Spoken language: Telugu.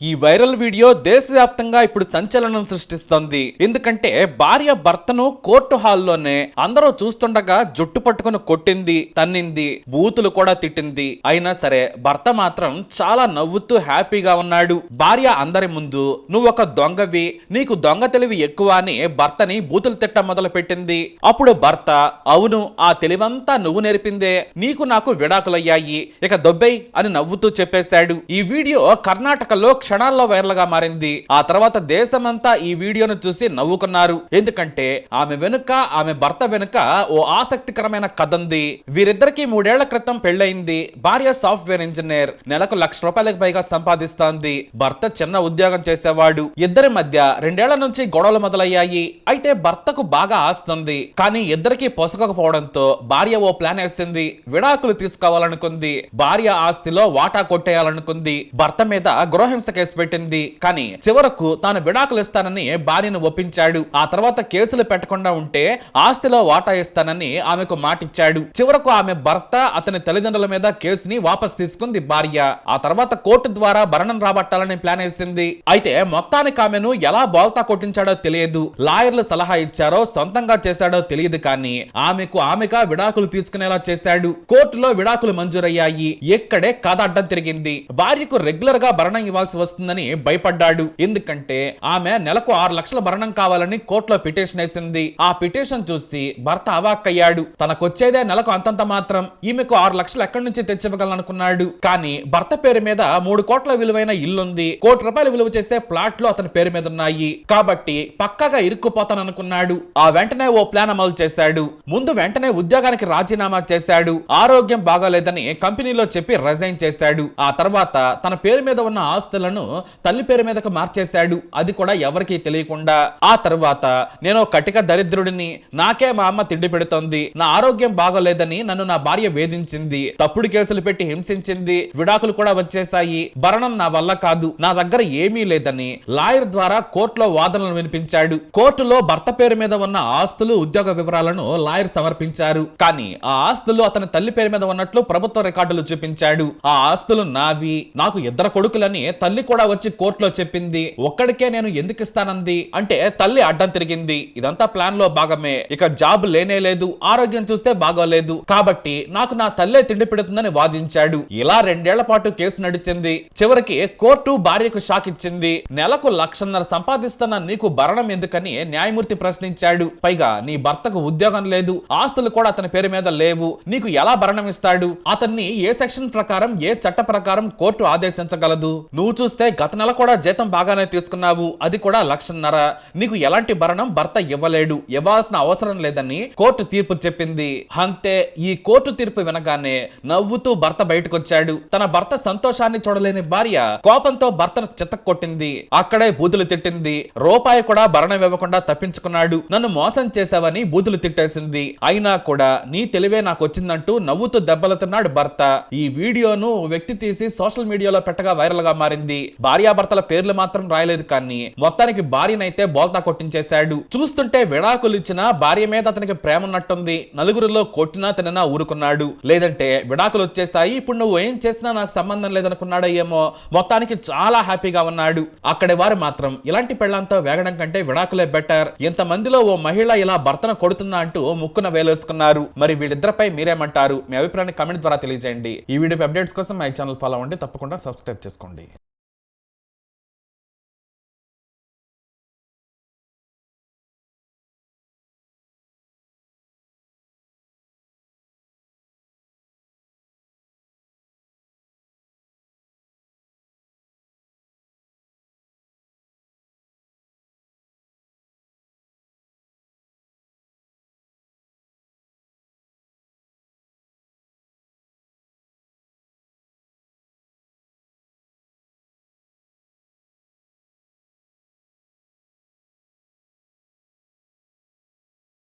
ఈ వైరల్ వీడియో దేశవ్యాప్తంగా ఇప్పుడు సంచలనం సృష్టిస్తోంది. ఎందుకంటే భార్య భర్తను కోర్టు హాల్లోనే అందరూ చూస్తుండగా జుట్టు పట్టుకుని కొట్టింది, తన్నింది, బూతులు కూడా తిట్టింది. అయినా సరే భర్త మాత్రం చాలా నవ్వుతూ హ్యాపీగా ఉన్నాడు. భార్య అందరి ముందు నువ్వు ఒక దొంగవి, నీకు దొంగ తెలివి ఎక్కువ అని భర్తని బూతులు తిట్ట మొదలు పెట్టింది. అప్పుడు భర్త అవును, ఆ తెలివంతా నువ్వు నేర్పిందే, నీకు నాకు విడాకులయ్యాయి, ఇక దొబ్బై అని నవ్వుతూ చెప్పేశాడు. ఈ వీడియో కర్ణాటకలో క్షణాల్లో వైరల్ గా మారింది. ఆ తర్వాత దేశమంతా ఈ వీడియోను చూసి నవ్వుకున్నారు. ఎందుకంటే ఆమె వెనుక, ఆమె భర్త వెనుక ఓ ఆసక్తికరమైన కథ ఉంది. వీరిద్దరికి 3 ఏళ్ల క్రితం పెళ్లయింది. భార్య సాఫ్ట్వేర్ ఇంజనీర్, నెలకు ₹1,00,000 పైగా సంపాదిస్తోంది. భర్త చిన్న ఉద్యోగం చేసేవాడు. ఇద్దరి మధ్య 2 ఏళ్ల నుంచి గొడవలు మొదలయ్యాయి. అయితే భర్తకు బాగా ఆస్తుంది, కానీ ఇద్దరికి పొసగకపోవడంతో భార్య ఓ ప్లాన్ వేసింది. విడాకులు తీసుకోవాలనుకుంది. భార్య ఆస్తిలో వాటా కొట్టేయాలనుకుంది. భర్త మీద గృహహింస కేసు పెట్టింది. కానీ చివరకు తాను విడాకులు ఇస్తానని భార్యను ఒప్పించాడు. ఆ తర్వాత కేసులు పెట్టకుండా ఉంటే ఆస్తిలో వాటా ఇస్తానని ఆమెకు మాటిచ్చాడు. చివరకు ఆమె భర్త, అతని తల్లిదండ్రుల మీద కేసుని వాపస్ తీసుకుంది భార్య. ఆ తర్వాత కోర్టు ద్వారా భరణం రాబట్టాలని ప్లాన్ వేసింది. అయితే మొత్తానికి ఆమెను ఎలా బోల్తా కొట్టించాడో తెలియదు. లాయర్లు సలహా ఇచ్చారో సొంతంగా చేశాడో తెలియదు, కానీ ఆమెగా విడాకులు తీసుకునేలా చేశాడు. కోర్టులో విడాకులు మంజూరయ్యాయి. ఎక్కడే కథ అడ్డం తిరిగింది. భార్యకు రెగ్యులర్ గా భరణం ఇవ్వాల్సి వస్తుందని భయపడ్డాడు. ఎందుకంటే ఆమె నెలకు 6 లక్షల భరణం కావాలని కోర్టులో పిటిషన్ వేసింది. ఆ పిటిషన్ చూసి భర్త అవాక్కయ్యాడు. తనకొచ్చేదే నెలకు అంతంత మాత్రం, ఈమెకు 6 లక్షలు ఎక్కడి నుంచి తెచ్చివ్వగలనుకున్నాడు. కానీ భర్త పేరు మీద 3 కోట్ల విలువైన ఇల్లుంది. ₹1,00,00,000 విలువ చేసే ప్లాట్లు అతని పేరు మీద ఉన్నాయి. కాబట్టి పక్కాగా ఇరుక్కుపోతాననుకున్నాడు. ఆ వెంటనే ఓ ప్లాన్ అమలు చేశాడు. ముందు వెంటనే ఉద్యోగానికి రాజీనామా చేశాడు. ఆరోగ్యం బాగాలేదని కంపెనీలో చెప్పి రిజైన్ చేశాడు. ఆ తర్వాత తన పేరు మీద ఉన్న ఆస్తులను తల్లి పేరు మీదకు మార్చేశాడు. అది కూడా ఎవరికీ తెలియకుండా. ఆ తర్వాత నేను కటిక దరిద్రుడిని, నాకే మా అమ్మ తిండి పెడుతోంది, నా ఆరోగ్యం బాగోలేదని నన్ను నా భార్య వేధించింది, తప్పుడు కేసులు పెట్టి హింసించింది, విడాకులు కూడా వచ్చేశాయి, భరణం నా వల్ల కాదు, నా దగ్గర ఏమీ లేదని లాయర్ ద్వారా కోర్టులో వాదనలు వినిపించాడు. కోర్టులో భర్త పేరు మీద ఉన్న ఆస్తులు, ఉద్యోగ వివరాలను లాయర్ సమర్పించారు. కానీ ఆ ఆస్తులు అతని తల్లి పేరు మీద ఉన్నట్లు ప్రభుత్వ రికార్డులు చూపించాడు. ఆ ఆస్తులు నావి, నాకు 2 కొడుకులని తల్లి కూడా వచ్చి కోర్టులో చెప్పింది. ఒక్కడికే నేను ఎందుకు ఇస్తానంది అంటే తల్లి అడ్డం తిరిగింది. ఇదంతా ప్లాన్ లో భాగమే. ఇక జాబ్ లేనే లేదు, ఆరోగ్యం చూస్తే బాగోలేదు, కాబట్టి నాకు నా తల్లే తిండి పెడుతుందని వాదించాడు. ఇలా 2 ఏళ్ల పాటు కేసు నడిచింది. చివరికి కోర్టు భార్యకు షాక్ ఇచ్చింది. నెలకు 1,50,000 సంపాదిస్తున్న నీకు భరణం ఎందుకని న్యాయమూర్తి ప్రశ్నించాడు. పైగా నీ భర్తకు ఉద్యోగం లేదు, ఆస్తులు కూడా అతని పేరు మీద లేవు, నీకు ఎలా భరణం ఇస్తాడు? అతన్ని ఏ సెక్షన్ ప్రకారం, ఏ చట్ట ప్రకారం కోర్టు ఆదేశించగలదు? నువ్వు చూస్తే గత నెల కూడా జీతం బాగానే తీసుకున్నావు, అది కూడా 1,50,000. నీకు ఎలాంటి భరణం భర్త ఇవ్వలేడు, ఇవ్వాల్సిన అవసరం లేదని కోర్టు తీర్పు చెప్పింది. అంతే. ఈ కోర్టు తీర్పు వినగానే నవ్వుతూ భర్త బయటకొచ్చాడు. తన భర్త సంతోషాన్ని చూడలేని భార్య కోపంతో భర్తను చితక్కొట్టింది. అక్కడే బూతులు తిట్టింది. రూపాయి కూడా భరణం ఇవ్వకుండా తప్పించుకున్నాడు. నన్ను మోసం చేశావని బూతులు తిట్టేసింది. అయినా కూడా నీ తెలివే నాకు వచ్చిందంటూ నవ్వుతూ దెబ్బలుతున్నాడు భర్త. ఈ వీడియోను వ్యక్తి తీసి సోషల్ మీడియాలో పెట్టగా వైరల్ గా మారింది. భార్యాభర్తల పేర్లు మాత్రం రాయలేదు, కానీ మొత్తానికి భార్యనైతే బోల్తా కొట్టించేశాడు. చూస్తుంటే విడాకులు ఇచ్చిన భార్య మీద అతనికి ప్రేమ ఉన్నట్టుంది. నలుగురిలో కొట్టినా తిననా ఊరుకున్నాడు. లేదంటే విడాకులు వచ్చేసాయి, ఇప్పుడు నువ్వు ఏం చేసినా నాకు సంబంధం లేదనుకున్నాడో ఏమో. మొత్తానికి చాలా హ్యాపీగా ఉన్నాడు. అక్కడి వారు మాత్రం ఇలాంటి పెళ్లంతో వేగడం కంటే విడాకులే బెటర్, ఇంతమందిలో ఓ మహిళ ఇలా భర్తను కొడుతుందా అంటూ ముక్కున వేలేసుకున్నారు. మరి వీళ్ళిద్దరిపై మీరేమంటారు? మీ అభిప్రాయాన్ని కామెంట్ ద్వారా తెలియజేయండి. ఈ వీడియో అప్డేట్స్ కోసం మై ఛానల్ ఫాలో అవ్వండి, తప్పకుండా సబ్స్క్రైబ్ చేసుకోండి.